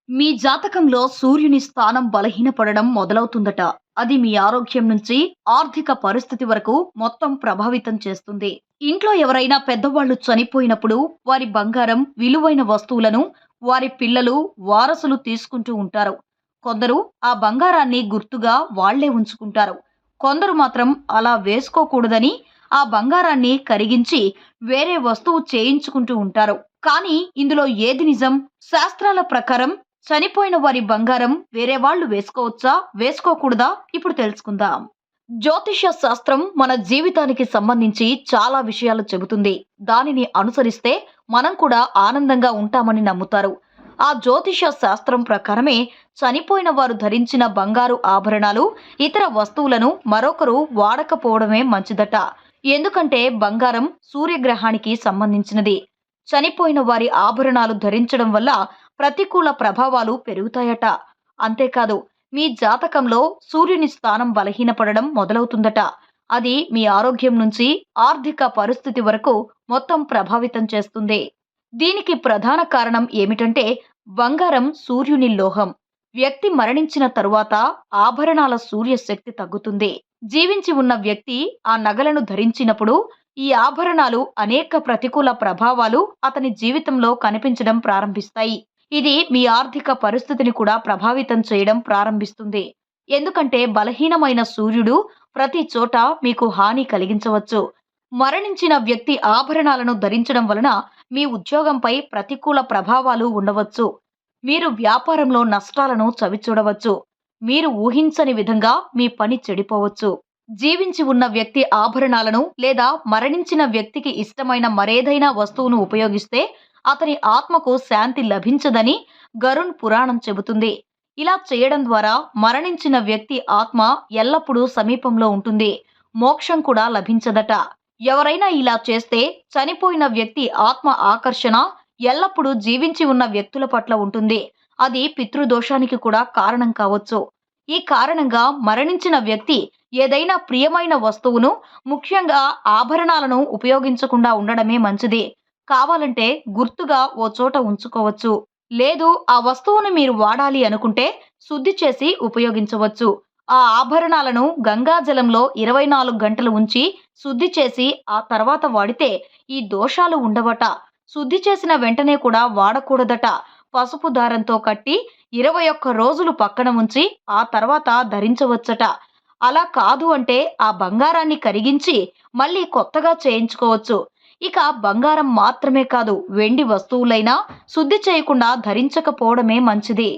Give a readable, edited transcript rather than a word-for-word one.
మీ జాతకంలో సూర్యుని స్థానం బలహీనపడడం మొదలవుతుందట. అది మీ ఆరోగ్యం నుంచి ఆర్థిక పరిస్థితి వరకు మొత్తం ప్రభావితం చేస్తుంది. ఇంట్లో ఎవరైనా పెద్దవాళ్ళు చనిపోయినప్పుడు వారి బంగారం, విలువైన వస్తువులను వారి పిల్లలు, వారసులు తీసుకుంటూ ఉంటారు. కొందరు ఆ బంగారాన్ని గుర్తుగా వాళ్లే ఉంచుకుంటారు. కొందరు మాత్రం అలా వేసుకోకూడదని ఆ బంగారాన్ని కరిగించి వేరే వస్తువు చేయించుకుంటూ ఉంటారు. కానీ ఇందులో ఏది నిజం? శాస్త్రాల ప్రకారం చనిపోయిన వారి బంగారం వేరే వాళ్ళు వేసుకోవచ్చా? వేసుకోకూడదా? ఇప్పుడు తెలుసుకుందాం. జ్యోతిష్య శాస్త్రం మన జీవితానికి సంబంధించి చాలా విషయాలు చెబుతుంది. దానిని అనుసరిస్తే మనం కూడా ఆనందంగా ఉంటామని నమ్ముతారు. ఆ జ్యోతిష శాస్త్రం ప్రకారమే చనిపోయిన వారు ధరించిన బంగారు ఆభరణాలు, ఇతర వస్తువులను మరొకరు వాడకపోవడమే మంచిదట. ఎందుకంటే బంగారం సూర్యగ్రహానికి సంబంధించినది. చనిపోయిన వారి ఆభరణాలు ధరించడం వల్ల ప్రతికూల ప్రభావాలు పెరుగుతాయట. అంతేకాదు, మీ జాతకంలో సూర్యుని స్థానం బలహీనపడడం మొదలవుతుందట. అది మీ ఆరోగ్యం నుంచి ఆర్థిక పరిస్థితి వరకు మొత్తం ప్రభావితం చేస్తుంది. దీనికి ప్రధాన కారణం ఏమిటంటే బంగారం సూర్యుని లోహం. వ్యక్తి మరణించిన తరువాత ఆభరణాల సూర్యశక్తి తగ్గుతుంది. జీవించి ఉన్న వ్యక్తి ఆ నగలను ధరించినప్పుడు ఈ ఆభరణాలు అనేక ప్రతికూల ప్రభావాలు అతని జీవితంలో కనిపించడం ప్రారంభిస్తాయి. ఇది మీ ఆర్థిక పరిస్థితిని కూడా ప్రభావితం చేయడం ప్రారంభిస్తుంది. ఎందుకంటే బలహీనమైన సూర్యుడు ప్రతి చోట మీకు హాని కలిగించవచ్చు. మరణించిన వ్యక్తి ఆభరణాలను ధరించడం వలన మీ ఉద్యోగంపై ప్రతికూల ప్రభావాలు ఉండవచ్చు. మీరు వ్యాపారంలో నష్టాలను చవిచూడవచ్చు. మీరు ఊహించని విధంగా మీ పని చెడిపోవచ్చు. జీవించి ఉన్న వ్యక్తి ఆభరణాలను లేదా మరణించిన వ్యక్తికి ఇష్టమైన మరేదైనా వస్తువును ఉపయోగిస్తే అతని ఆత్మకు శాంతి లభించదని గరుణ్ పురాణం చెబుతుంది. ఇలా చేయడం ద్వారా మరణించిన వ్యక్తి ఆత్మ ఎల్లప్పుడూ సమీపంలో ఉంటుంది. మోక్షం కూడా లభించదట. ఎవరైనా ఇలా చేస్తే చనిపోయిన వ్యక్తి ఆత్మ ఆకర్షణ ఎల్లప్పుడూ జీవించి ఉన్న వ్యక్తుల పట్ల ఉంటుంది. అది పితృదోషానికి కూడా కారణం కావచ్చు. ఈ కారణంగా మరణించిన వ్యక్తి ఏదైనా ప్రియమైన వస్తువును, ముఖ్యంగా ఆభరణాలను ఉపయోగించకుండా ఉండడమే మంచిది. కావాలంటే గుర్తుగా ఓ చోట ఉంచుకోవచ్చు. లేదు, ఆ వస్తువును మీరు వాడాలి అనుకుంటే శుద్ధి చేసి ఉపయోగించవచ్చు. ఆ ఆభరణాలను గంగాజలంలో 24 గంటలు ఉంచి శుద్ధి చేసి ఆ తర్వాత వాడితే ఈ దోషాలు ఉండవట. శుద్ధి చేసిన వెంటనే కూడా వాడకూడదట. పసుపు దారంతో కట్టి 21 రోజులు పక్కన ఉంచి ఆ తర్వాత ధరించవచ్చట. అలా కాదు అంటే ఆ బంగారాన్ని కరిగించి మళ్ళీ కొత్తగా చేయించుకోవచ్చు. ఇక బంగారం మాత్రమే కాదు, వెండి వస్తువులైనా శుద్ధి చేయకుండా ధరించకపోవడమే మంచిది.